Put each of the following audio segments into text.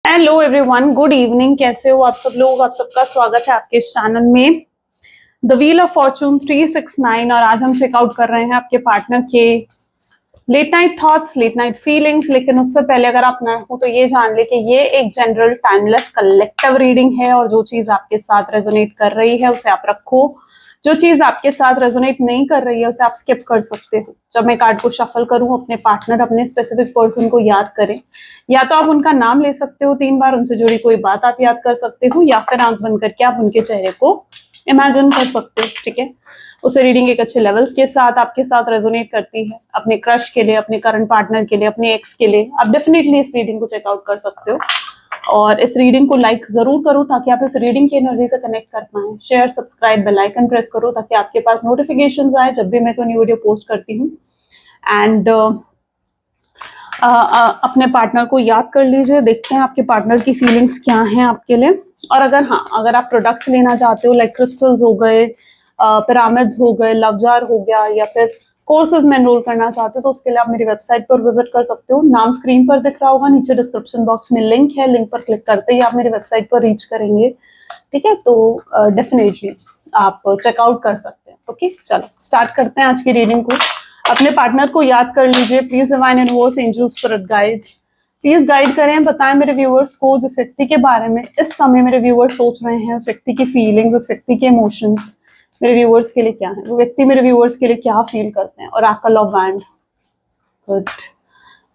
Hello everyone, good evening. कैसे हो आप सब लोग? आप सबका स्वागत है आपके इस चैनल में द व्हील ऑफ फॉर्चून 369। और आज हम चेकआउट कर रहे हैं आपके पार्टनर के late night thoughts, late night feelings. लेकिन उससे पहले अगर आप नए हो तो ये जान ले कि ये एक जनरल टाइमलेस कलेक्टिव रीडिंग है और जो चीज आपके साथ रेजोनेट कर रही है उसे आप रखो। जो चीज आपके साथ रेजोनेट नहीं कर रही है उसे आप स्किप कर सकते हो। जब मैं कार्ड को शफल करूं, अपने पार्टनर, अपने स्पेसिफिक पर्सन को याद करें। या तो आप उनका नाम ले सकते हो 3 बार, उनसे जुड़ी कोई बात आप याद कर सकते हो, या फिर आंख बंद करके आप उनके चेहरे को इमेजिन कर सकते हो। ठीक है, उसे रीडिंग एक अच्छे लेवल के साथ आपके साथ रेजोनेट करती है। अपने क्रश के लिए, अपने करंट पार्टनर के लिए, अपने एक्स के लिए आप डेफिनेटली इस रीडिंग को चेकआउट कर सकते हो। और इस रीडिंग को लाइक जरूर करो ताकि आप इस रीडिंग की एनर्जी से कनेक्ट कर पाए। Share, subscribe, bell icon press करो ताकि आपके पास नोटिफिकेशंस आए जब भी मैं कोई न्यू वीडियो पोस्ट करती हूँ। एंड अपने पार्टनर को याद कर लीजिए। देखते हैं आपके पार्टनर की फीलिंग्स क्या हैं आपके लिए। और अगर आप प्रोडक्ट्स लेना चाहते हो, लाइक क्रिस्टल्स हो गए, पिरामिड्स हो गए, लव जार हो गया, या फिर कोर्सेज में एनरोल करना चाहते हो तो उसके लिए आप मेरी वेबसाइट पर विजिट कर सकते हो। नाम स्क्रीन पर दिख रहा होगा, नीचे डिस्क्रिप्शन बॉक्स में लिंक है। लिंक पर क्लिक करते ही आप मेरी वेबसाइट पर रीच करेंगे। ठीक है, तो डेफिनेटली आप चेकआउट कर सकते हैं। ओके, चलो स्टार्ट करते हैं आज की रीडिंग को। अपने पार्टनर को याद कर लीजिए। Please divine universe, angels, spirit guides please guide करें, बताएं मेरे व्यूअर्स को जिस व्यक्ति के बारे में इस समय मेरे व्यूअर्स सोच रहे हैं, उस व्यक्ति की फीलिंग्स, उस व्यक्ति के इमोशंस मेरे व्यूअर्स के लिए क्या है, वो व्यक्ति मेरे व्यूअर्स के लिए क्या फील करते हैं। Oracle of wand, good.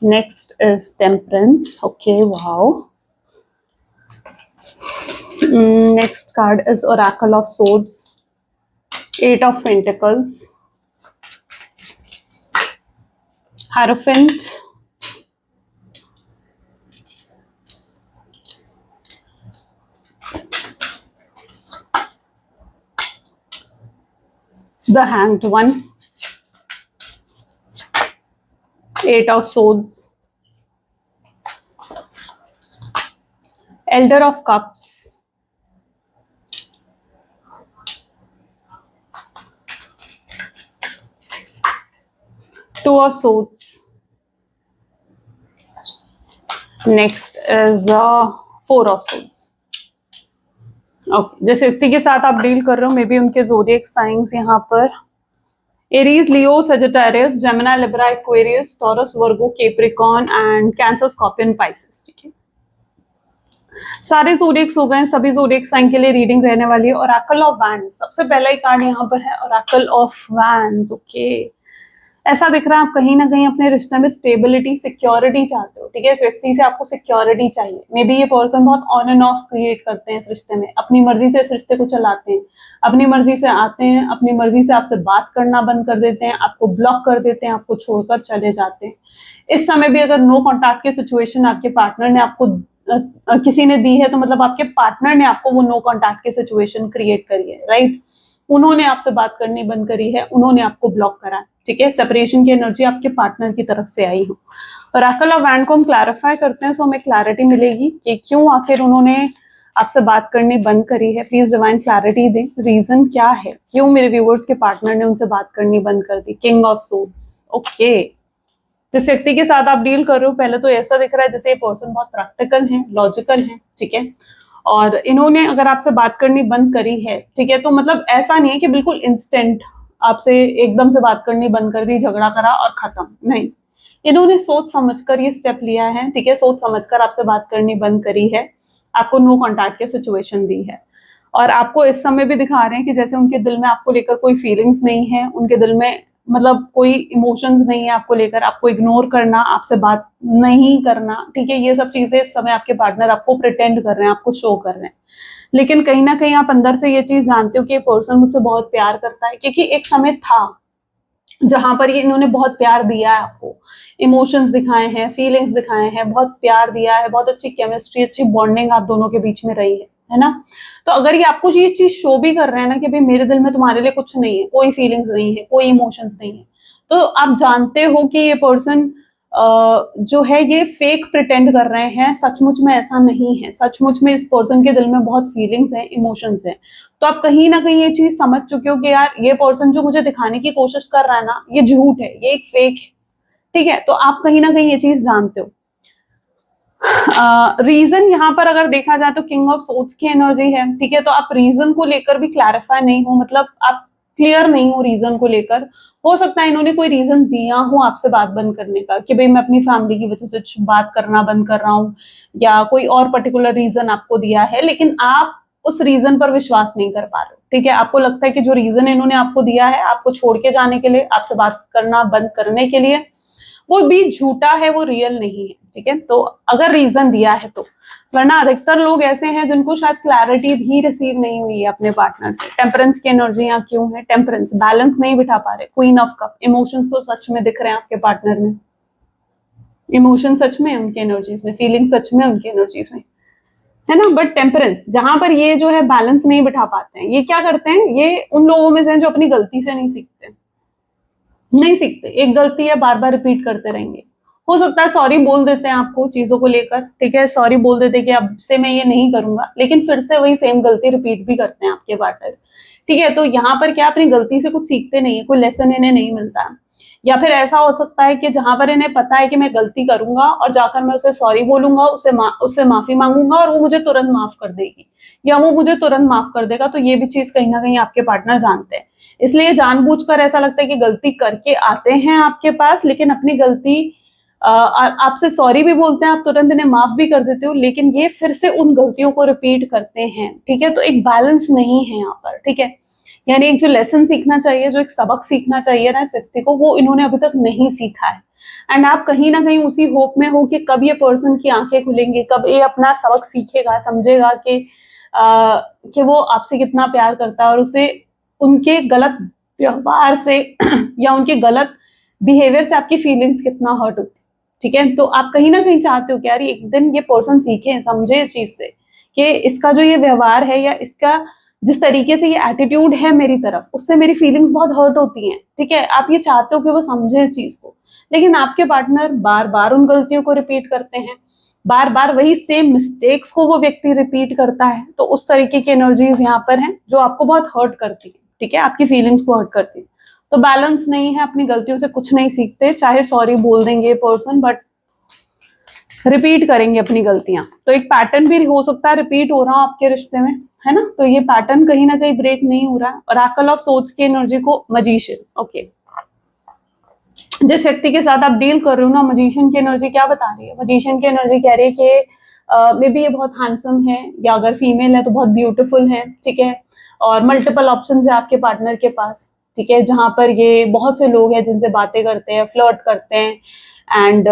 Next is temperance, okay, wow. Next card is Oracle of swords, 8 of pentacles, Hierophant, the Hanged One, 8 of Swords, Elder of Cups, Two of Swords. Next is 4 of Swords. Okay, जिस व्यक्ति के साथ आप deal कर रहे हो may be उनके zodiac science यहाँ पर Aries, Leo, Sagittarius, Gemini, Libra, Aquarius, taurus, Virgo, Capricorn and cancer, scorpion, Pisces. ठीक है, सारे ज़ोडिएक्स हो गए। सभी ज़ोडिएक साइन के लिए रीडिंग रहने वाली है। ओरेकल ऑफ वैंड सबसे पहला ही कार्ड यहाँ पर है, ओरेकल ऑफ वैंड्स। ओके, ऐसा दिख रहा है आप कहीं ना कहीं अपने रिश्ते में स्टेबिलिटी, सिक्योरिटी चाहते हो। ठीक है, इस व्यक्ति से आपको सिक्योरिटी चाहिए। मे बी ये पर्सन बहुत ऑन एंड ऑफ क्रिएट करते हैं इस रिश्ते में, अपनी मर्जी से इस रिश्ते को चलाते हैं, अपनी मर्जी से आते हैं, अपनी मर्जी से आपसे बात करना बंद कर देते हैं, आपको ब्लॉक कर देते हैं, आपको छोड़कर चले जाते हैं। इस समय भी अगर नो कॉन्टैक्ट की सिचुएशन आपके पार्टनर ने आपको किसी ने दी है तो मतलब आपके पार्टनर ने आपको वो नो कॉन्टैक्ट की सिचुएशन क्रिएट करी है, राइट। उन्होंने आपसे बात करनी बंद करी है, उन्होंने आपको ब्लॉक करा है। ठीक है, सेपरेशन की एनर्जी आपके पार्टनर की तरफ से आई हो। ओरेकल ऑफ वैंड को हम क्लैरिफाई करते हैं, सो हमें क्लैरिटी मिलेगी कि क्यों आखिर उन्होंने आपसे बात करनी बंद करी है। प्लीज डिवाइन क्लैरिटी दें, रीजन क्या है, क्यों मेरे व्यूअर्स के पार्टनर ने उनसे बात करनी बंद कर दी। King of swords, okay. जिस व्यक्ति के साथ आप डील कर रहे हो, पहले तो ऐसा दिख रहा है जैसे ये पर्सन बहुत प्रैक्टिकल है, लॉजिकल है। ठीक है, और इन्होंने अगर आपसे बात करनी बंद करी है, ठीक है, तो मतलब ऐसा नहीं है कि बिल्कुल इंस्टेंट आपसे एकदम से बात करनी बंद कर दी, झगड़ा करा और खत्म, नहीं। इन्होंने सोच समझकर ये स्टेप लिया है। ठीक है, सोच समझकर आपसे बात करनी बंद करी है, आपको नो कॉन्टैक्ट की सिचुएशन दी है। और आपको इस समय भी दिखा रहे हैं कि जैसे उनके दिल में आपको लेकर कोई फीलिंग्स नहीं है, उनके दिल में मतलब कोई इमोशंस नहीं है आपको लेकर, आपको इग्नोर करना, आपसे बात नहीं करना। ठीक है, ये सब चीजें इस समय आपके पार्टनर आपको प्रिटेंड कर रहे हैं, आपको शो कर रहे हैं। लेकिन कहीं ना कहीं आप अंदर से ये चीज जानते हो कि ये पर्सन मुझसे बहुत प्यार करता है, क्योंकि एक समय था जहां पर ये इन्होंने बहुत प्यार दिया है आपको, इमोशंस दिखाए हैं, फीलिंग्स दिखाए हैं, बहुत प्यार दिया है, बहुत अच्छी केमिस्ट्री, अच्छी बॉन्डिंग आप दोनों के बीच में रही है ना। तो अगर ये आपको ये चीज शो भी कर रहे हैं ना कि भाई मेरे दिल में तुम्हारे लिए कुछ नहीं है, कोई फीलिंग्स नहीं है, कोई इमोशंस नहीं है, तो आप जानते हो कि ये पर्सन जो है ये फेक प्रिटेंड कर रहे हैं, सचमुच में ऐसा नहीं है। सचमुच में इस पर्सन के दिल में बहुत फीलिंग्स हैं, इमोशंस हैं। तो आप कहीं ना कहीं ये चीज समझ चुके हो कि यार ये पर्सन जो मुझे दिखाने की कोशिश कर रहा है ना, ये झूठ है, ये एक फेक है। ठीक है, तो आप कहीं ना कहीं ये चीज जानते हो। रीजन यहाँ पर अगर देखा जाए तो किंग ऑफ सोर्ड्स की एनर्जी है, ठीक है। तो आप रीजन को लेकर भी क्लैरिफाई नहीं हो, मतलब आप क्लियर नहीं हो रीजन को लेकर। हो सकता है इन्होंने कोई रीजन दिया हो आपसे बात बंद करने का, कि भाई मैं अपनी फैमिली की वजह से बात करना बंद कर रहा हूँ, या कोई और पर्टिकुलर रीजन आपको दिया है, लेकिन आप उस रीजन पर विश्वास नहीं कर पा रहे हो, ठीक है। आपको लगता है कि जो रीजन इन्होंने आपको दिया है आपको छोड़ के जाने के लिए, आपसे बात करना बंद करने के लिए, वो भी झूठा है, वो रियल नहीं है, ठीक है। तो अगर रीजन दिया है तो, वरना अधिकतर लोग ऐसे हैं जिनको शायद क्लैरिटी भी रिसीव नहीं हुई है अपने पार्टनर से। टेम्परेंस की एनर्जी यहाँ क्यों है? टेम्परेंस, बैलेंस नहीं बिठा पा रहे। क्वीन ऑफ कप, इमोशंस तो सच में दिख रहे हैं आपके पार्टनर में, इमोशन सच में उनकी एनर्जीज में, फीलिंग सच में उनकी एनर्जीज में, है ना। बट टेम्परेंस जहां पर ये जो है बैलेंस नहीं बिठा पाते हैं, ये क्या करते हैं, ये उन लोगों में से हैं जो अपनी गलती से नहीं सीखते, नहीं सीखते। एक गलती है बार बार रिपीट करते रहेंगे। हो सकता है सॉरी बोल देते हैं आपको चीजों को लेकर, ठीक है, सॉरी बोल देते हैं कि अब से मैं ये नहीं करूंगा, लेकिन फिर से वही सेम गलती रिपीट भी करते हैं आपके पार्टनर, ठीक है। तो यहाँ पर क्या अपनी गलती से कुछ सीखते नहीं है, कोई लेसन इन्हें नहीं मिलता। या फिर ऐसा हो सकता है कि जहां पर इन्हें पता है कि मैं गलती करूंगा और जाकर मैं उसे सॉरी बोलूंगा, उससे माफी मांगूंगा और वो मुझे तुरंत माफ कर देगी, या वो मुझे तुरंत माफ कर देगा, तो ये भी चीज कहीं ना कहीं आपके पार्टनर जानते हैं। इसलिए जानबूझकर ऐसा लगता है कि गलती करके आते हैं आपके पास, लेकिन अपनी गलती आपसे सॉरी भी बोलते हैं, आप तुरंत इन्हें माफ भी कर देते हो, लेकिन ये फिर से उन गलतियों को रिपीट करते हैं, ठीक है। तो एक बैलेंस नहीं है यहाँ पर, ठीक है। यानी एक जो लेसन सीखना चाहिए, जो एक सबक सीखना चाहिए ना इस व्यक्ति को, वो इन्होंने अभी तक नहीं सीखा है। एंड आप कहीं ना कहीं उसी होप में हो कि कब ये पर्सन की आंखें खुलेंगी, कब ये अपना सबक सीखेगा, समझेगा कि वो आपसे कितना प्यार करता है, और उसे उनके गलत व्यवहार से या उनके गलत बिहेवियर से आपकी फीलिंग्स कितना हर्ट होती, ठीक है। तो आप कहीं ना कहीं चाहते हो कि यार एक दिन ये पर्सन सीखे, समझे इस चीज से कि इसका जो ये व्यवहार है, या इसका जिस तरीके से ये एटीट्यूड है मेरी तरफ, उससे मेरी फीलिंग्स बहुत हर्ट होती हैं, ठीक है। आप ये चाहते हो कि वो समझे इस चीज को, लेकिन आपके पार्टनर बार बार उन गलतियों को रिपीट करते हैं, बार बार वही सेम मिस्टेक्स को वो व्यक्ति रिपीट करता है। तो उस तरीके की एनर्जीज यहाँ पर हैं जो आपको बहुत हर्ट करती है, ठीक है, आपकी फीलिंग्स को हर्ट करती है। तो बैलेंस नहीं है, अपनी गलतियों से कुछ नहीं सीखते, चाहे सॉरी बोल देंगे पर्सन, बट रिपीट करेंगे अपनी गलतियां। तो एक पैटर्न भी हो सकता है रिपीट हो रहा हो आपके रिश्ते में, है ना। तो ये पैटर्न कहीं ना कहीं ब्रेक नहीं हो रहा है। ऑरेकल ऑफ सोर्ड्स की एनर्जी को मजिशियन, ओके, जिस व्यक्ति के साथ आप डील कर रहे हो ना, मजिशियन की एनर्जी क्या बता रही है? मजिशियन की एनर्जी कह रही है कि मे बी ये बहुत हैंडसम है, या अगर फीमेल है तो बहुत ब्यूटीफुल है, ठीक है, और मल्टीपल ऑप्शंस है आपके पार्टनर के पास, ठीक है, जहां पर ये बहुत से लोग हैं जिनसे बातें करते हैं, फ्लर्ट करते हैं, एंड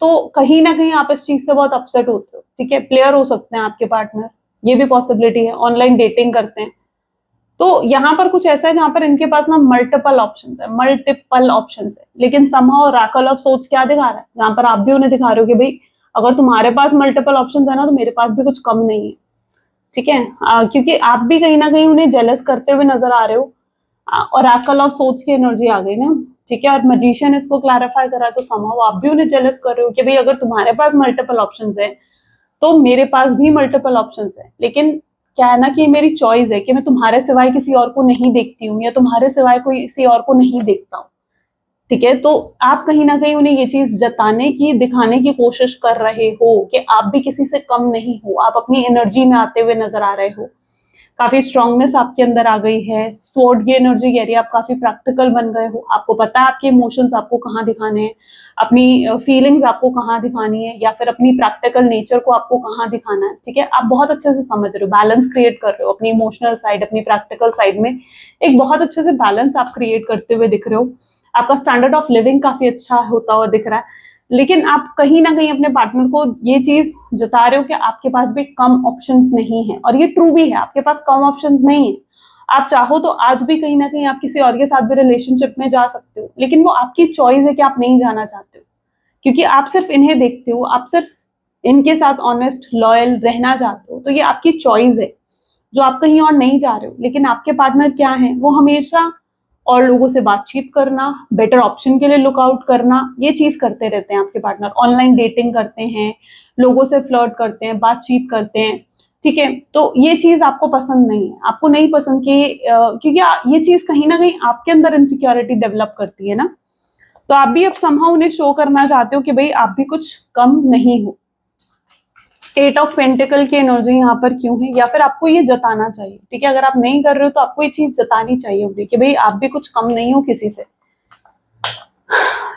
तो कहीं ना कहीं आप इस चीज से बहुत अपसेट होते हो, ठीक है। प्लेयर हो सकते हैं आपके पार्टनर, ये भी पॉसिबिलिटी है, ऑनलाइन डेटिंग करते हैं। तो यहाँ पर कुछ ऐसा है जहां पर इनके पास ना मल्टीपल ऑप्शंस है, मल्टीपल ऑप्शंस है, लेकिन समहाउ ऑरेकल ऑफ सोर्ड्स क्या दिखा रहा है, जहां पर आप भी उन्हें दिखा रहे हो कि भाई अगर तुम्हारे पास मल्टीपल ऑप्शंस है ना, तो मेरे पास भी कुछ कम नहीं है, ठीक है। क्योंकि आप भी कहीं ना कहीं उन्हें जेलस करते हुए नजर आ रहे हो, और ऑरेकल ऑफ सोर्ड्स की एनर्जी आ गई ना, ठीक है, और मजिशियन इसको क्लैरिफाई करा, तो समहाउ आप भी उन्हें जेलस कर रहे हो कि भाई अगर तुम्हारे पास मल्टीपल ऑप्शंस है तो मेरे पास भी मल्टीपल ऑप्शंस है, लेकिन क्या है ना कि मेरी चॉइस है कि मैं तुम्हारे सिवाय किसी और को नहीं देखती हूँ, या तुम्हारे सिवाय कोई किसी और को नहीं देखता हूँ, ठीक है। तो आप कहीं ना कहीं उन्हें ये चीज जताने की, दिखाने की कोशिश कर रहे हो कि आप भी किसी से कम नहीं हो, आप अपनी एनर्जी में आते हुए नजर आ रहे हो, काफी स्ट्रांगनेस आपके अंदर आ गई है। स्वॉर्ड की एनर्जी कह रही है आप काफी प्रैक्टिकल बन गए हो, आपको पता है आपके इमोशंस आपको कहाँ दिखाने हैं, अपनी फीलिंग्स आपको कहाँ दिखानी है, या फिर अपनी प्रैक्टिकल नेचर को आपको कहाँ दिखाना है, ठीक है। आप बहुत अच्छे से समझ रहे हो, बैलेंस क्रिएट कर रहे हो अपनी इमोशनल साइड, अपनी प्रैक्टिकल साइड में एक बहुत अच्छे से बैलेंस आप क्रिएट करते हुए दिख रहे हो। आपका स्टैंडर्ड ऑफ लिविंग काफी अच्छा होता हुआ दिख रहा है, लेकिन आप कहीं ना कहीं अपने पार्टनर को ये चीज जता रहे हो कि आपके पास भी कम ऑप्शंस नहीं है, और ये ट्रू भी है, आपके पास कम ऑप्शंस नहीं है। आप चाहो तो आज भी कहीं ना कहीं आप किसी और के साथ भी रिलेशनशिप में जा सकते हो, लेकिन वो आपकी चॉइस है कि आप नहीं जाना चाहते हो, क्योंकि आप सिर्फ इन्हें देखते हो, आप सिर्फ इनके साथ ऑनेस्ट लॉयल रहना चाहते हो, तो ये आपकी चॉइस है जो आप कहीं और नहीं जा रहे हो। लेकिन आपके पार्टनर क्या है, वो हमेशा और लोगों से बातचीत करना, बेटर ऑप्शन के लिए लुक आउट करना, ये चीज करते रहते हैं आपके पार्टनर। ऑनलाइन डेटिंग करते हैं, लोगों से फ्लर्ट करते हैं, बातचीत करते हैं, ठीक है। तो ये चीज आपको पसंद नहीं है, आपको नहीं पसंद कि क्योंकि ये चीज कहीं ना कहीं आपके अंदर इनसिक्योरिटी डेवलप करती है ना। तो आप भी अब समहाउ उन्हें शो करना चाहते हो कि भाई आप भी कुछ कम नहीं हो, एट ऑफ पेंटिकल की एनर्जी यहाँ पर क्यों है, या फिर आपको ये जताना चाहिए, ठीक है, अगर आप नहीं कर रहे हो तो आपको ये चीज जतानी चाहिए होगी कि भाई आप भी कुछ कम नहीं हो किसी से,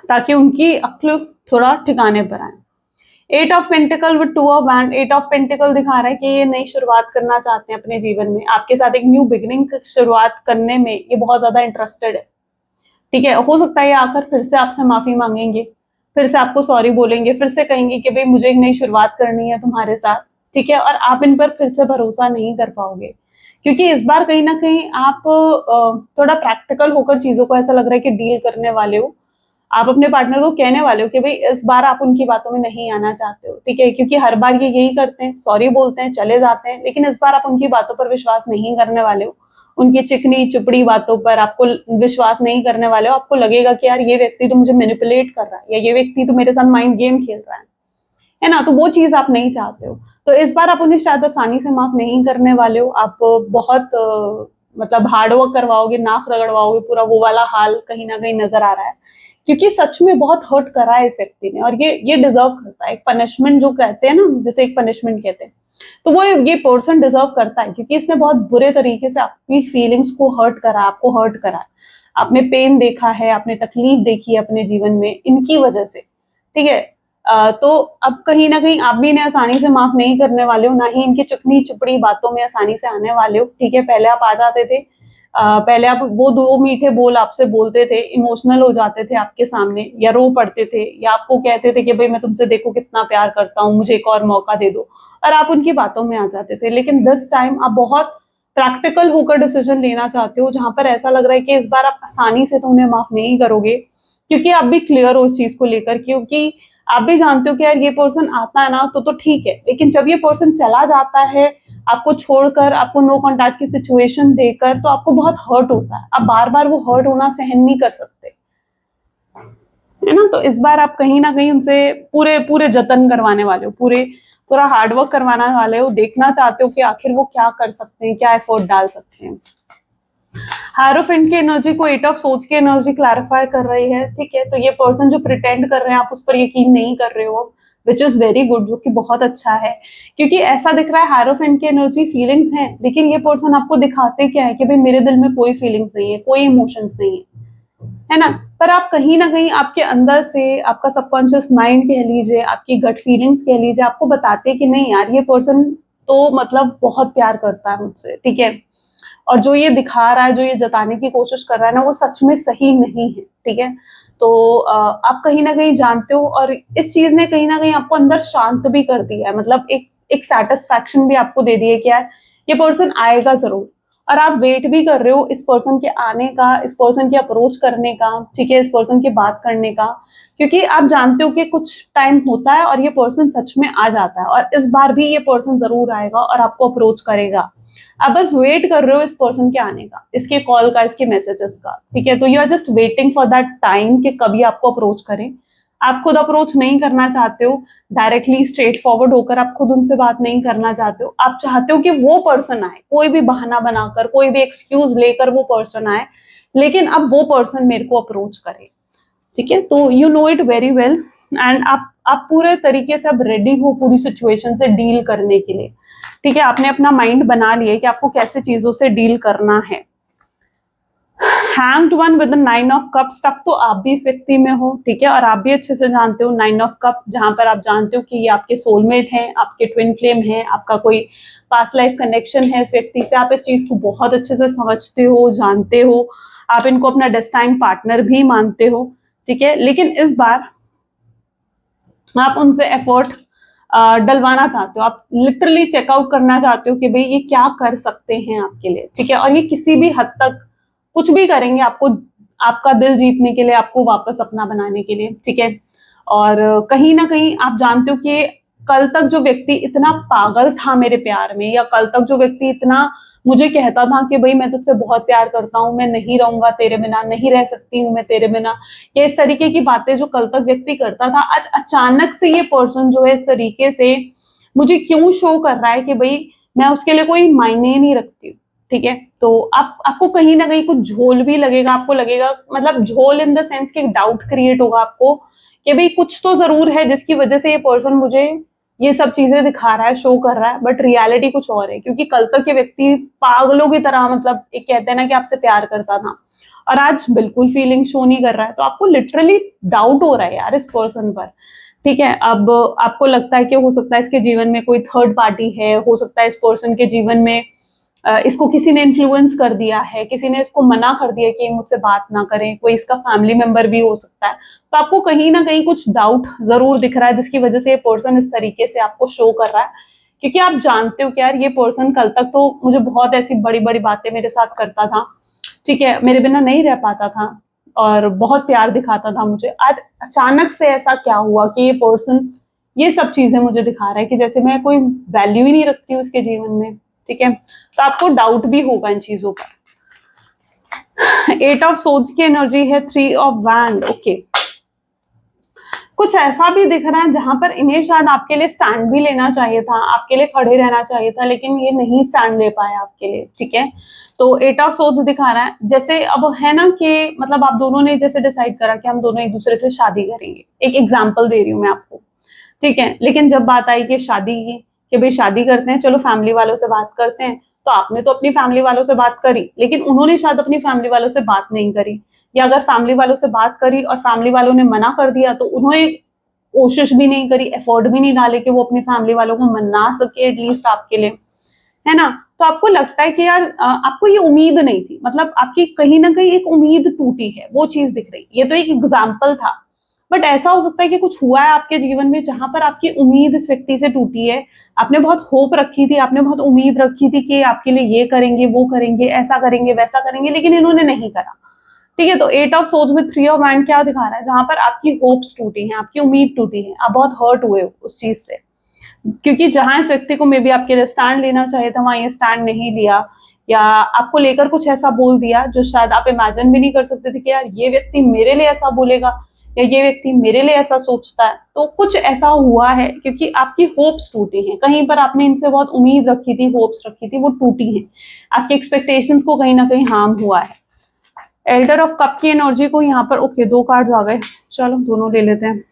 ताकि उनकी अक्ल थोड़ा ठिकाने पर आए। Eight of pentacle with two of wand, eight of pentacle दिखा रहा है कि ये नई शुरुआत करना चाहते हैं अपने जीवन में, आपके साथ एक न्यू बिगिनिंग शुरुआत करने में ये बहुत ज्यादा इंटरेस्टेड है, ठीक है। हो सकता है ये आकर फिर से आपसे माफी मांगेंगे, फिर से आपको सॉरी बोलेंगे, फिर से कहेंगे कि भाई मुझे एक नई शुरुआत करनी है तुम्हारे साथ, ठीक है, और आप इन पर फिर से भरोसा नहीं कर पाओगे, क्योंकि इस बार कहीं ना कहीं आप थोड़ा प्रैक्टिकल होकर चीजों को ऐसा लग रहा है कि डील करने वाले हो, आप अपने पार्टनर को कहने वाले हो कि भाई इस बार आप उनकी बातों में नहीं आना चाहते हो, ठीक है, क्योंकि हर बार ये यही करते हैं, सॉरी बोलते हैं, चले जाते हैं, लेकिन इस बार आप उनकी बातों पर विश्वास नहीं करने वाले हो, उनकी चिकनी चुपड़ी बातों पर आपको विश्वास नहीं करने वाले हो। आपको लगेगा कि यार ये व्यक्ति तो मुझे मैनिपुलेट कर रहा है, या ये व्यक्ति तो मेरे साथ माइंड गेम खेल रहा है ना, तो वो चीज आप नहीं चाहते हो। तो इस बार आप उन्हें शायद आसानी से माफ नहीं करने वाले हो, आप बहुत मतलब हार्डवर्क करवाओगे, नाक रगड़वाओगे, पूरा वो वाला हाल कहीं ना कहीं नजर आ रहा है, क्योंकि सच में बहुत हर्ट करा है इस व्यक्ति ने, और ये डिजर्व करता है एक पनिशमेंट, जो कहते हैं ना, जैसे एक पनिशमेंट कहते हैं, तो वो ये पर्सन डिजर्व करता है, क्योंकि इसने बहुत बुरे तरीके से आपकी फीलिंग्स को हर्ट करा, आपको हर्ट करा है, आपने पेन देखा है, आपने तकलीफ देखी है अपने जीवन में इनकी वजह से, ठीक है। तो अब कहीं ना कहीं आप भी इन्हें आसानी से माफ नहीं करने वाले हो, ना ही इनकी चुकनी चुपड़ी बातों में आसानी से आने वाले हो, ठीक है। पहले आप आ जाते थे, पहले आप वो दो मीठे बोल आपसे बोलते थे, इमोशनल हो जाते थे आपके सामने, या रो पड़ते थे, या आपको कहते थे कि भाई मैं तुमसे देखो कितना प्यार करता हूँ, मुझे एक और मौका दे दो, और आप उनकी बातों में आ जाते थे। लेकिन दिस टाइम आप बहुत प्रैक्टिकल होकर डिसीजन लेना चाहते हो, जहां पर ऐसा लग रहा है कि इस बार आप आसानी से तो उन्हें माफ नहीं करोगे, क्योंकि आप भी क्लियर हो इस चीज को लेकर, क्योंकि आप भी जानते हो कि यार ये पर्सन आता है ना तो ठीक है, लेकिन जब ये पर्सन चला जाता है आपको छोड़कर, आपको नो कॉन्टैक्ट की सिचुएशन देकर, तो आपको बहुत हर्ट होता है, आप बार बार वो हर्ट होना सहन नहीं कर सकते, है ना। तो इस बार आप कहीं ना कहीं उनसे पूरे पूरे जतन करवाने वाले हो, पूरा हार्डवर्क करवाने वाले हो, देखना चाहते हो कि आखिर वो क्या कर सकते हैं, क्या एफर्ट डाल सकते हैं। हायरोफेंट की एनर्जी को एट ऑफ सोच की एनर्जी क्लैरिफाई कर रही है, ठीक है। तो ये पर्सन जो प्रिटेंड कर रहे हैं आप उस पर यकीन नहीं कर रहे हो, विच इज वेरी गुड, जो कि बहुत अच्छा है, क्योंकि ऐसा दिख रहा है हायरोफेंट की एनर्जी फीलिंग्स है, लेकिन ये पर्सन आपको दिखाते क्या है कि भाई मेरे दिल में कोई फीलिंग्स नहीं है, कोई इमोशंस नहीं है ना। पर आप कहीं ना कहीं आपके अंदर से, आपका सबकॉन्शियस माइंड कह लीजिए, आपकी गट फीलिंग्स कह लीजिए, आपको बताते कि नहीं यार ये पर्सन तो मतलब बहुत प्यार करता है मुझसे, ठीक है, और जो ये दिखा रहा है, जो ये जताने की कोशिश कर रहा है ना, वो सच में सही नहीं है, ठीक है। तो आप कहीं ना कहीं जानते हो, और इस चीज ने कहीं ना कहीं आपको अंदर शांत भी कर दिया है, मतलब एक सेटिस्फैक्शन भी आपको दे दी है कि यार ये पर्सन आएगा जरूर, और आप वेट भी कर रहे हो इस पर्सन के आने का, इस पर्सन की अप्रोच करने का, ठीक है, इस पर्सन की बात करने का, क्योंकि आप जानते हो कि कुछ टाइम होता है और ये पर्सन सच में आ जाता है, और इस बार भी ये पर्सन जरूर आएगा और आपको अप्रोच करेगा। आप बस वेट कर रहे हो इस पर्सन के आने का, इसके कॉल का, इसके मैसेजेस का, ठीक है। तो you are just waiting for that time कि कभी आपको अप्रोच करें। आप खुद अप्रोच नहीं करना चाहते हो, डायरेक्टली स्ट्रेट फॉरवर्ड होकर आप खुद उनसे बात नहीं करना चाहते हो, आप चाहते हो कि वो पर्सन आए, कोई भी बहाना बनाकर, कोई भी एक्सक्यूज लेकर वो पर्सन आए, लेकिन अब वो पर्सन मेरे को अप्रोच करे, ठीक है। तो you know it very well, and आप पूरे तरीके से अब रेडी हो पूरी सिचुएशन से डील करने के लिए, ठीक है। आपने अपना माइंड बना लिया कि आपको कैसे चीजों से डील करना है। Hanged one with nine of cups तक तो आप भी इस व्यक्ति में हो, ठीक है, और आप भी अच्छे से जानते हो नाइन ऑफ कप, जहां पर आप जानते हो कि ये आपके सोलमेट हैं, आपके ट्विन फ्लेम हैं, आपका कोई पास्ट लाइफ कनेक्शन है इस व्यक्ति से, आप इस चीज को बहुत अच्छे से समझते हो, जानते हो, आप इनको अपना डेस्टाइन पार्टनर भी मानते हो, ठीक है। लेकिन इस बार आप उनसे एफर्ट डलवाना चाहते हो, आप लिटरली चेकआउट करना चाहते हो कि भाई ये क्या कर सकते हैं आपके लिए, ठीक है, और ये किसी भी हद तक कुछ भी करेंगे आपको, आपका दिल जीतने के लिए, आपको वापस अपना बनाने के लिए, ठीक है। और कहीं ना कहीं आप जानते हो कि कल तक जो व्यक्ति इतना पागल था मेरे प्यार में, या कल तक जो व्यक्ति इतना मुझे कहता था कि भाई मैं तुझसे बहुत प्यार करता हूँ, मैं नहीं रहूंगा तेरे बिना, नहीं रह सकती हूँ मैं तेरे बिना, ये इस तरीके की बातें जो कल तक व्यक्ति करता था, आज अचानक से ये पर्सन जो है इस तरीके से मुझे क्यों शो कर रहा है कि भाई मैं उसके लिए कोई मायने नहीं रखती हूँ, ठीक है। तो आपको कहीं ना कहीं कुछ झोल भी लगेगा, आपको लगेगा, मतलब झोल इन द सेंस कि डाउट क्रिएट होगा आपको कि भाई कुछ तो जरूर है जिसकी वजह से ये पर्सन मुझे ये सब चीजें दिखा रहा है, शो कर रहा है, बट रियलिटी कुछ और है, क्योंकि कल तक ये व्यक्ति पागलों की तरह, मतलब एक कहते हैं ना कि आपसे प्यार करता था, और आज बिल्कुल फीलिंग शो नहीं कर रहा है। तो आपको लिटरली डाउट हो रहा है यार इस पर्सन पर, ठीक है। अब आपको लगता है कि हो सकता है इसके जीवन में कोई थर्ड पार्टी है, हो सकता है इस पर्सन के जीवन में इसको किसी ने इन्फ्लुएंस कर दिया है, किसी ने इसको मना कर दिया कि मुझसे बात ना करें, कोई इसका फैमिली मेंबर भी हो सकता है। तो आपको कहीं ना कहीं कुछ डाउट जरूर दिख रहा है, जिसकी वजह से ये पर्सन इस तरीके से आपको शो कर रहा है, क्योंकि आप जानते हो कि यार ये पर्सन कल तक तो मुझे बहुत ऐसी बड़ी बड़ी बातें मेरे साथ करता था, ठीक है, मेरे बिना नहीं रह पाता था और बहुत प्यार दिखाता था मुझे। आज अचानक से ऐसा क्या हुआ कि ये पर्सन ये सब चीजें मुझे दिखा रहा है कि जैसे मैं कोई वैल्यू ही नहीं रखती हूँ उसके जीवन में, ठीक है। तो आपको डाउट भी होगा इन चीजों पर। 8 ऑफ सोर्ड्स की एनर्जी है, 3 ऑफ वैंड, ओके। कुछ ऐसा भी दिख रहा है जहां पर इन्हें शायद आपके लिए स्टैंड भी लेना चाहिए था, आपके लिए खड़े रहना चाहिए था, लेकिन ये नहीं स्टैंड ले पाए आपके लिए, ठीक है। तो 8 ऑफ सोर्ड्स दिखा रहा है, जैसे अब है ना कि मतलब आप दोनों ने जैसे डिसाइड करा कि हम दोनों एक दूसरे से शादी करेंगे, एक एग्जाम्पल दे रही हूँ मैं आपको, ठीक है। लेकिन जब बात आई कि शादी की, कि भाई शादी करते हैं, चलो फैमिली वालों से बात करते हैं, तो आपने तो अपनी फैमिली वालों से बात करी, लेकिन उन्होंने शायद अपनी फैमिली वालों से बात नहीं करी, या अगर फैमिली वालों से बात करी और फैमिली वालों ने मना कर दिया, तो उन्होंने कोशिश भी नहीं करी, एफर्ट भी नहीं डाले कि वो अपनी फैमिली वालों को मना सके एटलीस्ट आपके लिए, है ना। तो आपको लगता है कि यार आपको ये उम्मीद नहीं थी, मतलब आपकी कहीं ना कहीं एक उम्मीद टूटी है, वो चीज दिख रही। ये तो एक एग्जाम्पल था, बट ऐसा हो सकता है कि कुछ हुआ है आपके जीवन में जहां पर आपकी उम्मीद इस व्यक्ति से टूटी है। आपने बहुत होप रखी थी, आपने बहुत उम्मीद रखी थी कि आपके लिए ये करेंगे, वो करेंगे, ऐसा करेंगे, वैसा करेंगे, लेकिन इन्होंने नहीं करा, ठीक है। तो 8 of swords with 3 of wand क्या दिखा रहा है, जहां पर आपकी होप्स टूटी हैं, आपकी उम्मीद टूटी है, आप बहुत हर्ट हुए हो उस चीज से, क्योंकि जहां इस व्यक्ति को मे बी आपके लिए स्टैंड लेना चाहिए था, वहां ये स्टैंड नहीं लिया, या आपको लेकर कुछ ऐसा बोल दिया जो शायद आप इमेजिन भी नहीं कर सकते थे कि यार ये व्यक्ति मेरे लिए ऐसा बोलेगा, या ये व्यक्ति मेरे लिए ऐसा सोचता है। तो कुछ ऐसा हुआ है, क्योंकि आपकी होप्स टूटी हैं, कहीं पर आपने इनसे बहुत उम्मीद रखी थी, होप्स रखी थी, वो टूटी हैं, आपकी एक्सपेक्टेशंस को कहीं ना कहीं हार्म हुआ है। एल्डर ऑफ कप की एनर्जी को यहाँ पर, ओके, 2 कार्ड आ गए, चलो दोनों ले लेते हैं।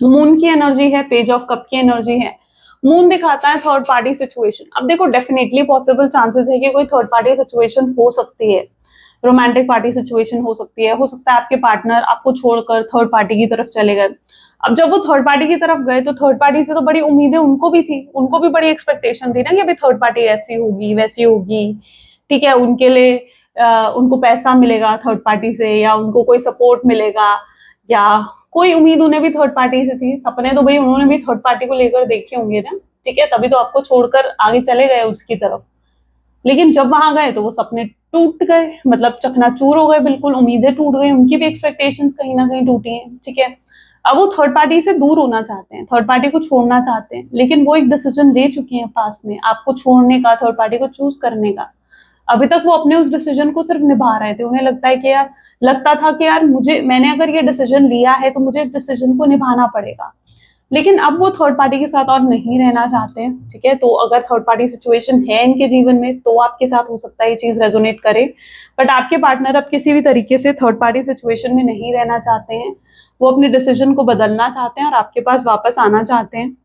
मून की एनर्जी है, पेज ऑफ कप की एनर्जी है। मून दिखाता है थर्ड पार्टी सिचुएशन। अब देखो, डेफिनेटली पॉसिबल चांसेस है कि कोई थर्ड पार्टी सिचुएशन हो सकती है, रोमांटिक पार्टी सिचुएशन हो सकती है, हो सकता है आपके पार्टनर आपको छोड़कर थर्ड पार्टी की तरफ चले गए। अब जब वो थर्ड पार्टी की तरफ गए, तो थर्ड पार्टी से तो बड़ी उम्मीदें उनको भी थी, उनको भी बड़ी एक्सपेक्टेशन थी ना कि अभी थर्ड पार्टी ऐसी होगी, वैसी होगी, ठीक है। उनके लिए उनको पैसा मिलेगा थर्ड पार्टी से, या उनको कोई सपोर्ट मिलेगा, या कोई उम्मीद उन्हें भी थर्ड पार्टी से थी। सपने तो भाई उन्होंने भी थर्ड पार्टी को लेकर देखे होंगे ना, ठीक है, तभी तो आपको छोड़कर आगे चले गए उसकी तरफ। लेकिन जब वहां गए तो वो सपने टूट गए, मतलब चकनाचूर हो गए, बिल्कुल उम्मीदें टूट गई, उनकी भी एक्सपेक्टेशंस कहीं ना कहीं टूटी हैं, ठीक है। अब वो थर्ड पार्टी से दूर होना चाहते हैं, थर्ड पार्टी को छोड़ना चाहते हैं, लेकिन वो एक डिसीजन ले चुकी हैं पास्ट में, आपको छोड़ने का, थर्ड पार्टी को चूज करने का। अभी तक वो अपने उस डिसीजन को सिर्फ निभा रहे थे, उन्हें लगता है कि यार, लगता था कि यार मैंने अगर ये डिसीजन लिया है तो मुझे इस डिसीजन को निभाना पड़ेगा। लेकिन अब वो थर्ड पार्टी के साथ और नहीं रहना चाहते हैं, ठीक है। तो अगर थर्ड पार्टी सिचुएशन है इनके जीवन में, तो आपके साथ हो सकता है ये चीज रेजोनेट करे, बट आपके पार्टनर अब किसी भी तरीके से थर्ड पार्टी सिचुएशन में नहीं रहना चाहते हैं। वो अपने डिसीजन को बदलना चाहते हैं और आपके पास वापस आना चाहते हैं।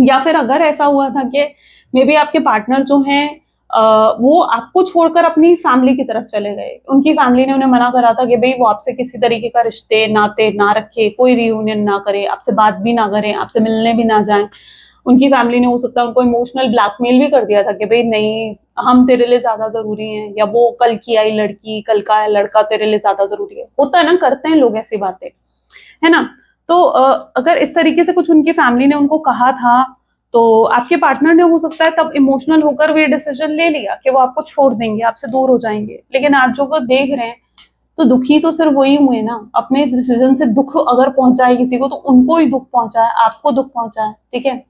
या फिर अगर ऐसा हुआ था कि मे बी आपके पार्टनर जो हैं वो आपको छोड़कर अपनी फैमिली की तरफ चले गए, उनकी फैमिली ने उन्हें मना करा था कि भाई वो आपसे किसी तरीके का रिश्ते नाते ना रखे, कोई रियूनियन ना करे, आपसे बात भी ना करें, आपसे मिलने भी ना जाएं। उनकी फैमिली ने हो सकता है उनको इमोशनल ब्लैकमेल भी कर दिया था कि भाई नहीं, हम तेरे लिए ज्यादा जरूरी हैं, या वो कल की आई लड़की, कल का आया लड़का तेरे लिए ज्यादा जरूरी है। होता है ना, करते हैं लोग ऐसी बातें, है ना। तो अगर इस तरीके से कुछ उनकी फैमिली ने उनको कहा था, तो आपके पार्टनर ने हो सकता है तब इमोशनल होकर वो डिसीजन ले लिया कि वो आपको छोड़ देंगे, आपसे दूर हो जाएंगे। लेकिन आज जो वो देख रहे हैं, तो दुखी तो सिर्फ वही हुए ना, अपने इस डिसीजन से दुख अगर पहुंचा है किसी को, तो उनको ही दुख पहुंचा है, आपको दुख पहुंचा है, ठीक है।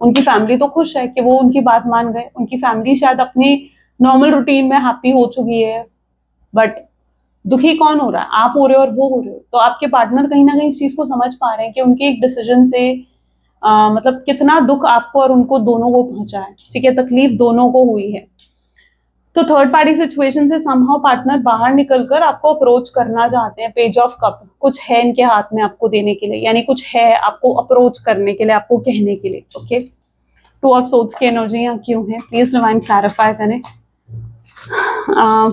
उनकी फैमिली तो खुश है कि वो उनकी बात मान गए, उनकी फैमिली शायद अपनी नॉर्मल रूटीन में हैप्पी हो चुकी है, बट दुखी कौन हो रहा है, आप हो रहे हो और वो हो रहे हो। तो आपके पार्टनर कहीं ना कहीं इस चीज को समझ पा रहे हैं कि उनके एक डिसीजन से मतलब कितना दुख आपको और उनको दोनों को पहुंचा है, ठीक है, तकलीफ दोनों को हुई है। तो थर्ड पार्टी सिचुएशन से समहाउ पार्टनर बाहर निकलकर आपको अप्रोच करना चाहते हैं। पेज ऑफ कप, कुछ है इनके हाथ में आपको देने के लिए, यानी कुछ है आपको अप्रोच करने के लिए, आपको कहने के लिए। ओके, टू ऑफ सोर्ड्स की एनर्जी यहाँ क्यों है, प्लीज डिवाइन क्लैरिफाई करें।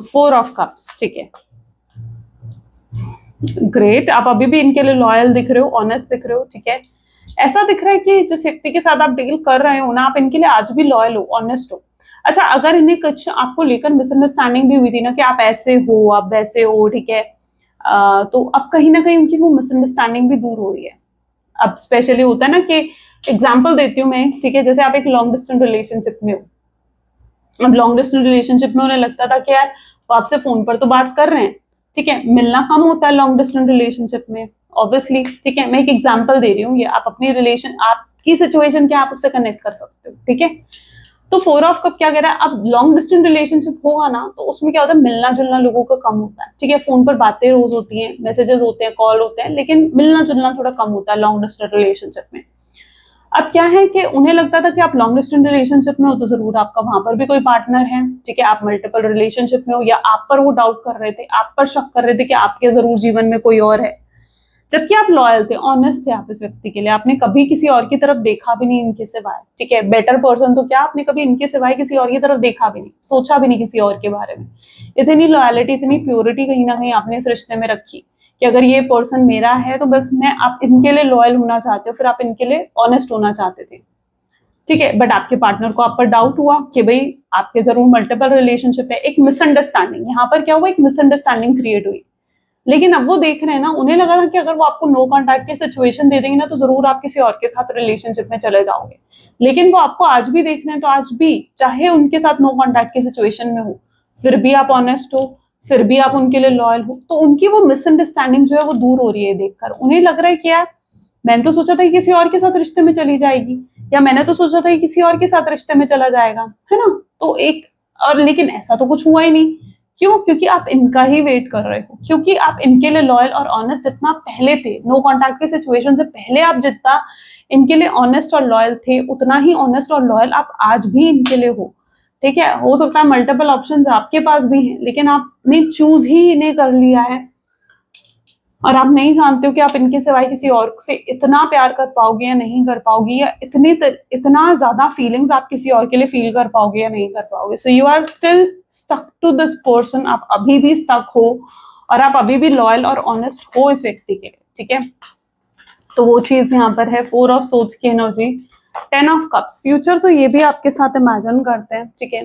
फोर ऑफ कप्स, ठीक है, ग्रेट। आप अभी भी इनके लिए लॉयल दिख रहे हो, ऑनेस्ट दिख रहे हो, ठीक है। ऐसा दिख रहा है कि जिस व्यक्ति के साथ आप डील कर रहे हो ना, आप इनके लिए आज भी लॉयल हो, ऑनेस्ट हो। अच्छा, अगर इन्हें कुछ आपको लेकर मिसअंडरस्टैंडिंग भी हुई थी ना कि आप ऐसे हो, आप वैसे हो, ठीक है, तो अब कहीं ना कहीं उनकी वो मिसअंडरस्टैंडिंग भी दूर हो रही है। अब स्पेशली होता है ना कि एग्जाम्पल देती हूँ मैं, ठीक है, जैसे आप एक लॉन्ग डिस्टेंस रिलेशनशिप में हो। अब लॉन्ग डिस्टेंस रिलेशनशिप में उन्हें लगता था कि यार वो आपसे फोन पर तो बात कर रहे हैं, ठीक है, मिलना कम होता है लॉन्ग डिस्टेंस रिलेशनशिप में, ऑब्वियसली, ठीक है। मैं एक एग्जांपल दे रही हूँ, ये आप अपनी रिलेशन, आपकी सिचुएशन क्या आप उससे कनेक्ट कर सकते हो, ठीक है। तो फोर ऑफ कप क्या कह रहा है, अब लॉन्ग डिस्टेंस रिलेशनशिप होगा ना तो उसमें क्या होता है, मिलना जुलना लोगों का कम होता है, ठीक है। फोन पर बातें रोज होती हैं, मैसेजेस होते हैं, कॉल होते हैं, लेकिन मिलना जुलना थोड़ा कम होता है लॉन्ग डिस्टेंस रिलेशनशिप में। अब क्या है कि उन्हें लगता था कि आप लॉन्ग डिस्टेंस रिलेशनशिप में हो तो जरूर आपका वहां पर भी कोई पार्टनर है, ठीक है, आप मल्टीपल रिलेशनशिप में हो, या आप पर वो डाउट कर रहे थे, आप पर शक कर रहे थे कि आपके जरूर जीवन में कोई और है, जबकि आप लॉयल थे, ऑनेस्ट थे आप इस व्यक्ति के लिए, आपने कभी किसी और की तरफ देखा भी नहीं इनके सिवाय, ठीक है। बेटर पर्सन तो क्या, आपने कभी इनके सिवाय किसी और की तरफ देखा भी नहीं, सोचा भी नहीं किसी और के बारे में। इतनी लॉयलिटी, इतनी प्योरिटी कहीं ना कहीं आपने इस रिश्ते में रखी कि अगर ये पर्सन मेरा है तो बस मैं, आप इनके लिए लॉयल होना चाहते हो, फिर आप इनके लिए ऑनेस्ट होना चाहते थे, ठीक है। बट आपके पार्टनर को आप पर डाउट हुआ कि भाई आपके जरूर मल्टीपल रिलेशनशिप है, एक मिसअंडरस्टैंडिंग, यहाँ पर क्या हुआ, एक मिसअंडरस्टैंडिंग क्रिएट हुई। लेकिन अब वो देख रहे हैं ना, उन्हें लगा था कि अगर वो आपको नो कॉन्टैक्ट की सिचुएशन दे देंगे ना तो जरूर आप किसी और के साथ रिलेशनशिप में चले जाओगे। लेकिन वो आपको आज भी देख रहे हैं, तो आज भी चाहे उनके साथ नो कॉन्टैक्ट की सिचुएशन में हो, फिर भी आप ऑनेस्ट हो, फिर भी आप उनके लिए लॉयल हो। तो उनकी वो मिसअंडरस्टैंडिंग जो है वो दूर हो रही है देखकर। उन्हें लग रहा है कि यार मैंने तो सोचा था कि किसी और के साथ रिश्ते में चली जाएगी, या मैंने तो सोचा था कि किसी और के साथ रिश्ते में चला जाएगा, है ना। तो एक, और लेकिन ऐसा तो कुछ हुआ ही नहीं। क्यों? क्योंकि आप इनका ही वेट कर रहे हो, क्योंकि आप इनके लिए लॉयल और ऑनेस्ट जितना पहले थे, नो कॉन्टैक्ट की सिचुएशन से पहले आप जितना इनके लिए ऑनेस्ट और लॉयल थे, उतना ही ऑनेस्ट और लॉयल आप आज भी इनके लिए हो, ठीक है। हो सकता है मल्टीपल ऑप्शंस आपके पास भी हैं, लेकिन आपने चूज ही इन्हें कर लिया है, और आप नहीं जानते हो कि आप इनके सिवाय किसी और से इतना प्यार कर पाओगे या नहीं कर पाओगे, या इतना ज्यादा फीलिंग्स आप किसी और के लिए फील कर पाओगे या नहीं कर पाओगे। So you are still stuck to this person, आप अभी भी स्टक हो, और आप अभी भी लॉयल और ऑनेस्ट हो इस व्यक्ति के लिए, ठीक है। तो वो चीज यहाँ पर है, फोर ऑफ सोर्ड्स की energy, ten of cups. Future तो ये भी आपके साथ इमेजिन करते हैं, ठीक है।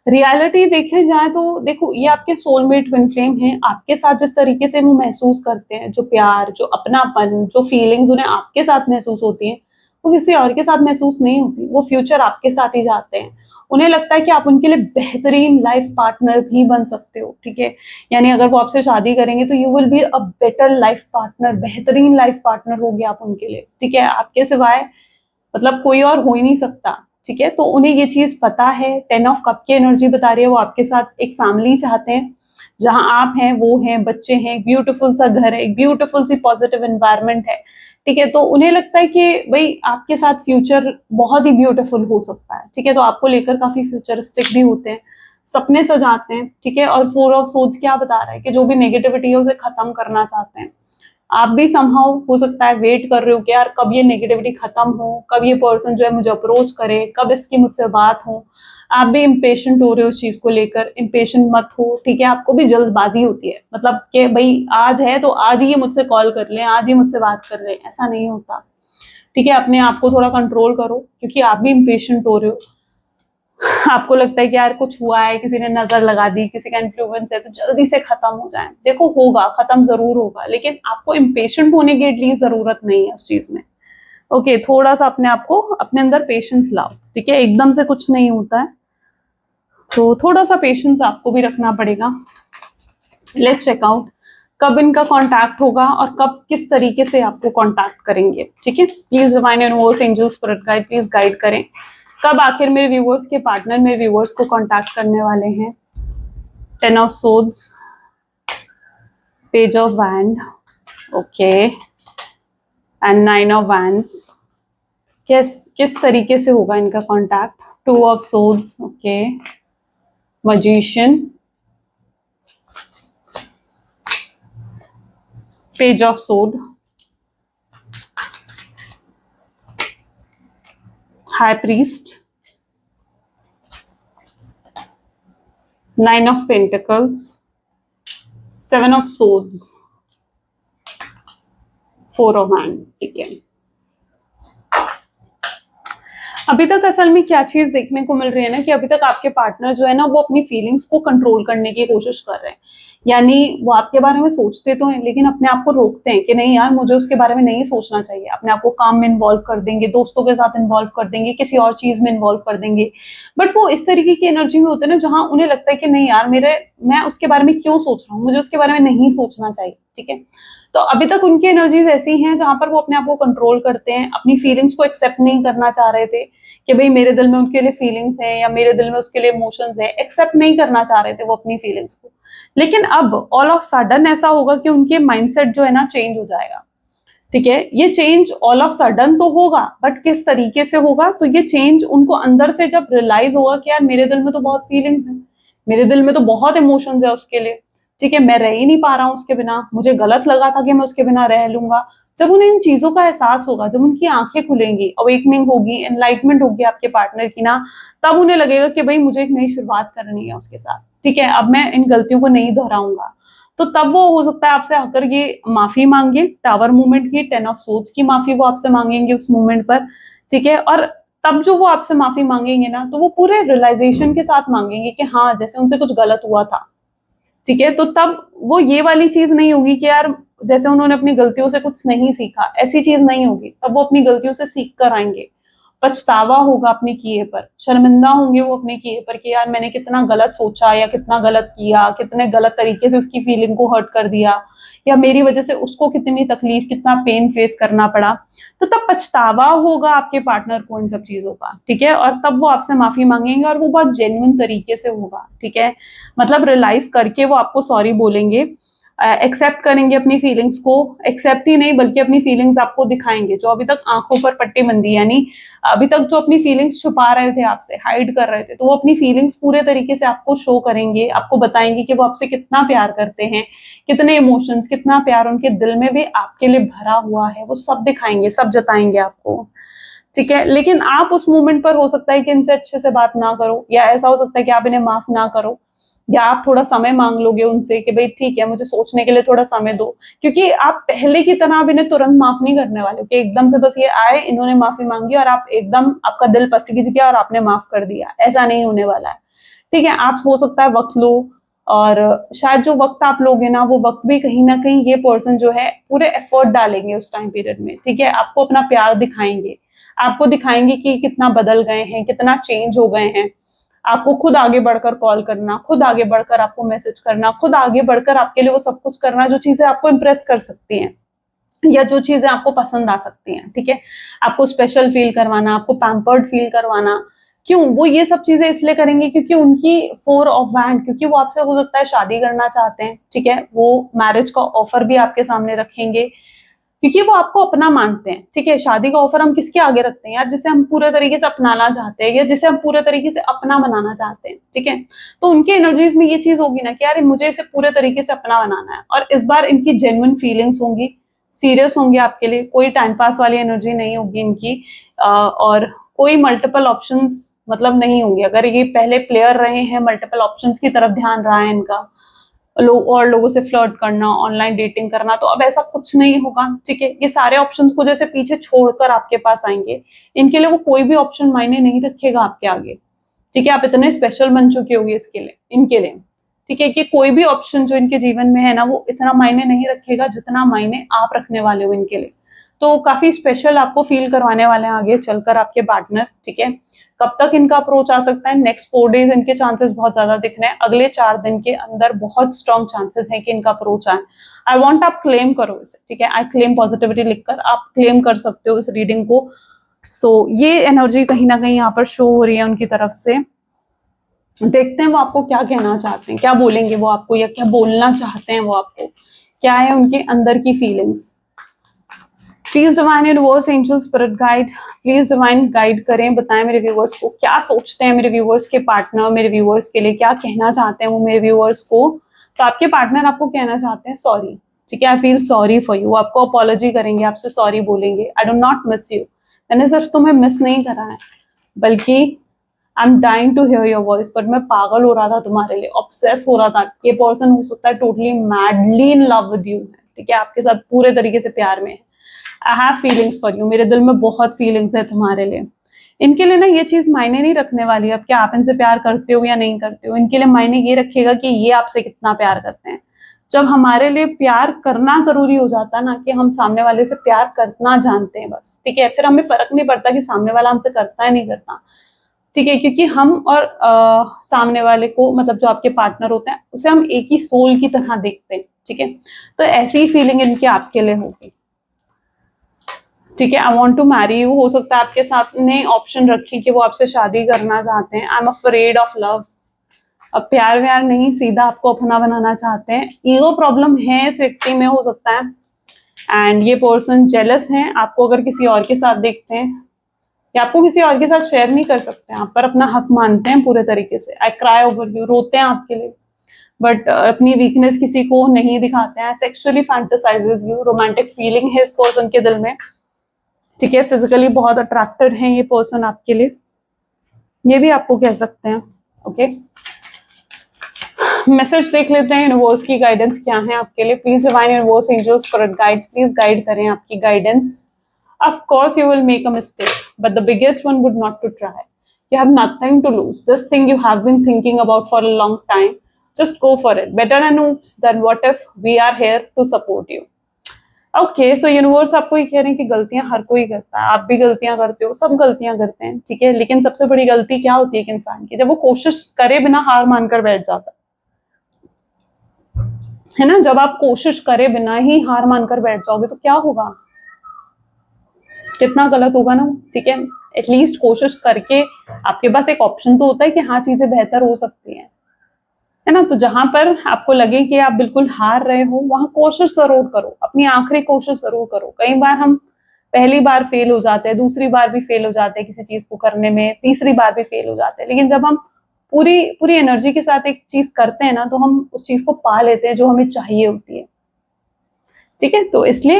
रियलिटी देखे जाए तो देखो, ये आपके सोलमेट ट्विन फ्लेम हैं, आपके साथ जिस तरीके से वो महसूस करते हैं, जो प्यार, जो अपनापन, जो फीलिंग्स उन्हें आपके साथ महसूस होती हैं, वो किसी और के साथ महसूस नहीं होती। वो फ्यूचर आपके साथ ही जाते हैं। उन्हें लगता है कि आप उनके लिए बेहतरीन लाइफ पार्टनर भी बन सकते हो, ठीक है। यानी अगर वो आपसे शादी करेंगे तो you will be a better life partner, बेहतरीन लाइफ पार्टनर होगी आप उनके लिए, ठीक है। आपके सिवाय मतलब कोई और हो ही नहीं सकता, ठीक है। तो उन्हें ये चीज पता है। टेन ऑफ कप की एनर्जी बता रही है वो आपके साथ एक फैमिली चाहते हैं, जहां आप हैं, वो हैं, बच्चे हैं, एक ब्यूटीफुल सा घर है, एक ब्यूटीफुल सी पॉजिटिव एनवायरनमेंट है, ठीक है। तो उन्हें लगता है कि भाई आपके साथ फ्यूचर बहुत ही ब्यूटीफुल हो सकता है, ठीक है। तो आपको लेकर काफी फ्यूचरिस्टिक भी होते हैं, सपने सजाते हैं, ठीक है। और फोर ऑफ सोर्ड्स क्या बता रहा है कि जो भी नेगेटिविटी है उसे खत्म करना चाहते हैं। आप भी समहाउ हो सकता है वेट कर रहे हो कि यार कब ये नेगेटिविटी खत्म हो, कब ये पर्सन जो है मुझे अप्रोच करे, कब इसकी मुझसे बात हो। आप भी इम्पेशेंट हो रहे हो उस चीज को लेकर, इम्पेशेंट मत हो, ठीक है। आपको भी जल्दबाजी होती है, मतलब कि भाई आज है तो आज ही ये मुझसे कॉल कर ले, आज ही मुझसे बात कर ले, ऐसा नहीं होता, ठीक है। अपने आप को थोड़ा कंट्रोल करो, क्योंकि आप भी इम्पेशेंट हो रहे हो। आपको लगता है कि यार कुछ हुआ है, किसी ने नजर लगा दी, किसी का इन्फ्लुएंस है, तो जल्दी से खत्म हो जाए। देखो होगा, खत्म जरूर होगा, लेकिन आपको इम्पेशेंट होने की एटलीस्ट जरूरत नहीं है उस चीज में। ओके, थोड़ा सा अपने आप को, अपने अंदर पेशेंस लाओ, ठीक है। एकदम से कुछ नहीं होता है, तो थोड़ा सा पेशेंस आपको भी रखना पड़ेगा। लेट्स चेक आउट कब इनका कांटेक्ट होगा और कब किस तरीके से आपको कांटेक्ट करेंगे, ठीक है। Please divine universe, angel, spirit guide, please guide करें कब आखिर मेरे व्यूअर्स के पार्टनर मेरे व्यूअर्स को कांटेक्ट करने वाले हैं। Ten of swords, page of wand, okay, and nine of wands. किस तरीके से होगा इनका contact. Two of swords, okay, magician, page of sword, high priest, nine of pentacles, seven of swords, four of hand. ठीक है, अभी तक असल में क्या चीज देखने को मिल रही है ना कि अभी तक आपके पार्टनर जो है ना वो अपनी फीलिंग्स को कंट्रोल करने की कोशिश कर रहे हैं। यानी वो आपके बारे में सोचते तो हैं लेकिन अपने आप को रोकते हैं कि नहीं यार मुझे उसके बारे में नहीं सोचना चाहिए। अपने आप को काम में इन्वॉल्व कर देंगे, दोस्तों के साथ इन्वॉल्व कर देंगे, किसी और चीज में इन्वॉल्व कर देंगे। बट वो इस तरीके की एनर्जी में होते हैं ना जहां उन्हें लगता है कि नहीं यार मैं उसके बारे में क्यों सोच रहा हूँ, मुझे उसके बारे में नहीं सोचना चाहिए। ठीक है, तो अभी तक उनकी एनर्जीज ऐसी हैं जहां पर वो अपने आप को कंट्रोल करते हैं, अपनी फीलिंग्स को एक्सेप्ट नहीं करना चाह रहे थे कि भाई मेरे दिल में उनके लिए फीलिंग्स हैं या मेरे दिल में उसके लिए इमोशंस हैं, एक्सेप्ट नहीं करना चाह रहे थे वो अपनी फीलिंग्स को। लेकिन अब ऑल ऑफ सडन ऐसा होगा कि उनके माइंडसेट जो है ना चेंज हो जाएगा। ठीक है, ये चेंज ऑल ऑफ सडन तो होगा बट किस तरीके से होगा, तो ये चेंज उनको अंदर से जब रियलाइज होगा कि यार मेरे दिल में तो बहुत फीलिंग्स हैं, मेरे दिल में तो बहुत इमोशंस है उसके लिए। ठीक है, मैं रह ही नहीं पा रहा हूँ उसके बिना, मुझे गलत लगा था कि मैं उसके बिना रह लूंगा। जब उन्हें इन चीजों का एहसास होगा, जब उनकी आंखें खुलेंगी, अवेकनिंग होगी, एनलाइटमेंट होगी आपके पार्टनर की ना, तब उन्हें लगेगा कि भाई मुझे एक नई शुरुआत करनी है उसके साथ। ठीक है, अब मैं इन गलतियों को नहीं दोहराऊंगा। तो तब वो हो सकता है आपसे आकर ये माफी मांगे, टावर मूवमेंट की, 10 ऑफ सोर्ड्स की माफी वो आपसे मांगेंगे उस मूवमेंट पर। ठीक है, और तब जो वो आपसे माफी मांगेंगे ना तो वो पूरे रियलाइजेशन के साथ मांगेंगे कि हाँ जैसे उनसे कुछ गलत हुआ था। ठीक है, तो तब वो ये वाली चीज नहीं होगी कि यार जैसे उन्होंने अपनी गलतियों से कुछ नहीं सीखा, ऐसी चीज नहीं होगी। तब वो अपनी गलतियों से सीख कर आएंगे, पछतावा होगा अपने किए पर, शर्मिंदा होंगे वो अपने किए पर कि यार मैंने कितना गलत सोचा या कितना गलत किया, कितने गलत तरीके से उसकी फीलिंग को हर्ट कर दिया, या मेरी वजह से उसको कितनी तकलीफ, कितना पेन फेस करना पड़ा। तो तब पछतावा होगा आपके पार्टनर को इन सब चीजों का। ठीक है, और तब वो आपसे माफी मांगेंगे और वो बहुत जेन्युइन तरीके से होगा। ठीक है, मतलब रियलाइज करके वो आपको सॉरी बोलेंगे, एक्सेप्ट करेंगे अपनी फीलिंग्स को, एक्सेप्ट ही नहीं बल्कि अपनी फीलिंग्स आपको दिखाएंगे। जो अभी तक आंखों पर पट्टी बंदी, यानी अभी तक जो अपनी फीलिंग्स छुपा रहे थे आपसे, हाइड कर रहे थे, तो वो अपनी फीलिंग्स पूरे तरीके से आपको शो करेंगे, आपको बताएंगे कि वो आपसे कितना प्यार करते हैं, कितने इमोशंस, कितना प्यार उनके दिल में भी आपके लिए भरा हुआ है, वो सब दिखाएंगे, सब जताएंगे आपको। ठीक है, लेकिन आप उस मोमेंट पर हो सकता है कि इनसे अच्छे से बात ना करो, या ऐसा हो सकता है कि आप इन्हें माफ ना करो, या आप थोड़ा समय मांग लोगे उनसे कि भाई ठीक है मुझे सोचने के लिए थोड़ा समय दो। क्योंकि आप पहले की तरह अब इन्हें तुरंत माफ नहीं करने वाले कि एकदम से बस ये आए, इन्होंने माफी मांगी और आप एकदम आपका दिल पसीज गया और आपने माफ कर दिया, ऐसा नहीं होने वाला है। ठीक है, आप हो सकता है वक्त लो, और शायद जो वक्त आप लोगे ना वो वक्त भी कहीं ना कहीं ये पर्सन जो है पूरे एफर्ट डालेंगे उस टाइम पीरियड में। ठीक है, आपको अपना प्यार दिखाएंगे, आपको दिखाएंगे कि कितना बदल गए हैं, कितना चेंज हो गए हैं। आपको खुद आगे बढ़कर कॉल करना, खुद आगे बढ़कर आपको मैसेज करना, खुद आगे बढ़कर आपके लिए वो सब कुछ करना जो चीजें आपको इंप्रेस कर सकती हैं या जो चीजें आपको पसंद आ सकती हैं। ठीक है, आपको स्पेशल फील करवाना, आपको पैम्पर्ड फील करवाना। क्यों वो ये सब चीजें इसलिए करेंगे क्योंकि उनकी 4 ऑफ वैंड, क्योंकि वो आपसे हो सकता है शादी करना चाहते हैं। ठीक है, वो मैरिज का ऑफर भी आपके सामने रखेंगे क्योंकि वो आपको अपना मानते हैं। ठीक है, शादी का ऑफर हम किसके आगे रखते हैं यार, जिसे हम पूरे तरीके से अपनाना चाहते हैं या जिसे हम पूरे तरीके से अपना बनाना चाहते हैं। ठीक है, तो उनके एनर्जीज में ये चीज होगी ना कि यार मुझे इसे पूरे तरीके से अपना बनाना है, और इस बार इनकी जेन्युइन फीलिंग्स होंगी, सीरियस होंगे आपके लिए, कोई टाइम पास वाली एनर्जी नहीं होगी इनकी, और कोई मल्टीपल ऑप्शंस मतलब नहीं होंगे। अगर ये पहले प्लेयर रहे हैं, मल्टीपल ऑप्शंस की तरफ ध्यान रहा है इनका, लोग और लोगों से फ्लर्ट करना, ऑनलाइन डेटिंग करना, तो अब ऐसा कुछ नहीं होगा। ठीक है, ये सारे ऑप्शंस को जैसे पीछे छोड़कर आपके पास आएंगे, इनके लिए वो कोई भी ऑप्शन मायने नहीं रखेगा आपके आगे। ठीक है, आप इतने स्पेशल बन चुके होंगे इसके लिए, इनके लिए। ठीक है, कि कोई भी ऑप्शन जो इनके जीवन में है ना वो इतना मायने नहीं रखेगा जितना मायने आप रखने वाले हो इनके लिए। तो काफी स्पेशल आपको फील करवाने वाले हैं आगे चलकर आपके पार्टनर। ठीक है, कब तक इनका अप्रोच आ सकता है, नेक्स्ट 4 डेज इनके चांसेस बहुत ज्यादा दिख रहे हैं, अगले 4 दिन के अंदर बहुत स्ट्रॉन्ग चांसेस है कि इनका अप्रोच आए। आई वॉन्ट आप क्लेम करो इसे। ठीक है, आई क्लेम पॉजिटिविटी लिखकर आप क्लेम कर सकते हो इस रीडिंग को। ये एनर्जी कहीं ना कहीं यहाँ पर शो हो रही है उनकी तरफ से। देखते हैं वो आपको क्या कहना चाहते हैं, क्या बोलेंगे वो आपको, या क्या बोलना चाहते हैं वो आपको, क्या है उनके अंदर की feelings. Please divine universe angel spirit guide, please divine guide करें, बताएं मेरे व्यूवर्स को क्या सोचते हैं मेरे व्यूवर्स के पार्टनर, मेरे व्यूवर्स के लिए क्या कहना चाहते हैं वो मेरे व्यूवर्स को। तो आपके पार्टनर आपको कहना चाहते हैं सॉरी, ठीक है, I feel sorry for you, आपको अपॉलॉजी करेंगे, आपसे सॉरी बोलेंगे, I do not miss you, मैंने सिर्फ तुम्हें मिस नहीं करा है बल्कि I am dying to hear your voice, but मैं पागल हो रहा था तुम्हारे लिए, ऑब्सेस हो रहा था। ये पर्सन हो सकता है totally madly in love with you है, ठीक है, आपके साथ पूरे तरीके से प्यार में है। I have feelings for you, मेरे दिल में बहुत फीलिंग्स है तुम्हारे लिए। इनके लिए ना ये चीज मायने नहीं रखने वाली अब क्या आप इनसे प्यार करते हो या नहीं करते हो, इनके लिए मायने ये रखेगा कि ये आपसे कितना प्यार करते हैं। जब हमारे लिए प्यार करना जरूरी हो जाता है ना, कि हम सामने वाले से प्यार करना जानते हैं बस, ठीक है, फिर हमें फर्क नहीं पड़ता कि सामने वाला हमसे करता है नहीं करता, ठीक है, क्योंकि हम और सामने वाले को, मतलब जो आपके पार्टनर होते हैं, उसे हम एक ही सोल की तरह देखते हैं, ठीक है। तो ऐसी ही फीलिंग इनकी आपके लिए होगी, ठीक है। I want to marry you, हो सकता है आपके साथ ने ऑप्शन रखी कि वो आपसे शादी करना चाहते हैं। I am afraid of love, अब प्यार व्यार नहीं, सीधा आपको अपना बनाना चाहते हैं। ईगो प्रॉब्लम है इस व्यक्ति में, हो सकता है, एंड ये पर्सन जेलस है आपको अगर किसी और के साथ देखते हैं, या आपको किसी और के साथ शेयर नहीं कर सकते हैं, आप पर अपना हक मानते हैं पूरे तरीके से। आई क्राई ओवर यू, रोते हैं आपके लिए, बट अपनी वीकनेस किसी को नहीं दिखाते हैं। सेक्सुअली फैंटेसाइजेस यू, रोमांटिक फीलिंग है इस पर्सन के दिल में, ठीक है, फिजिकली बहुत अट्रैक्टेड है ये पर्सन आपके लिए, ये भी आपको कह सकते हैं, ओके। मैसेज देख लेते हैं यूनिवर्स की गाइडेंस क्या है आपके लिए। Please divine universe angels spirit guides, please guide करें आपकी guidance. Of course you will make a mistake, but the biggest one would not to try. You have nothing to lose. This thing you have been thinking about for a long time, just go for it. Better an oops than what if. We are here to support you. Okay, so universe आपको ये कह रहे हैं कि गलतियां हर कोई करता है, आप भी गलतियां करते हो, सब गलतियां करते हैं, ठीक है, लेकिन सबसे बड़ी गलती क्या होती है एक इंसान की, जब वो कोशिश करे बिना हार मानकर बैठ जाता है ना। जब आप कोशिश करे बिना ही हार मानकर बैठ जाओगे तो क्या होगा, कितना गलत होगा ना, ठीक है। एटलीस्ट कोशिश करके आपके पास एक ऑप्शन तो होता है कि हाँ चीजें बेहतर हो सकती हैं, है ना। तो जहां पर आपको लगे कि आप बिल्कुल हार रहे हो, वहां कोशिश जरूर करो, अपनी आखिरी कोशिश जरूर करो। कई बार हम पहली बार फेल हो जाते हैं, दूसरी बार भी फेल हो जाते हैं किसी चीज को करने में, तीसरी बार भी फेल हो जाते हैं, लेकिन जब हम पूरी पूरी एनर्जी के साथ एक चीज करते हैं ना, तो हम उस चीज को पा लेते हैं जो हमें चाहिए होती है, ठीक है। तो इसलिए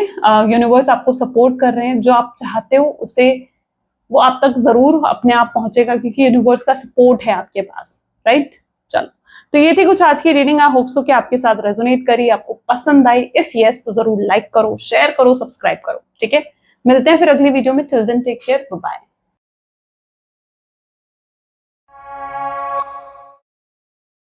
यूनिवर्स आपको सपोर्ट कर रहे हैं, जो आप चाहते हो उसे वो आप तक जरूर अपने आप पहुंचेगा, क्योंकि यूनिवर्स का सपोर्ट है आपके पास, राइट। चलो, तो ये थी कुछ आज की रीडिंग। आई होप सो कि आपके साथ रेजोनेट करी, आपको पसंद आई। इफ यस तो जरूर लाइक करो, शेयर करो, सब्सक्राइब करो, ठीक है। मिलते हैं फिर अगली वीडियो में। Till then take care, bye bye.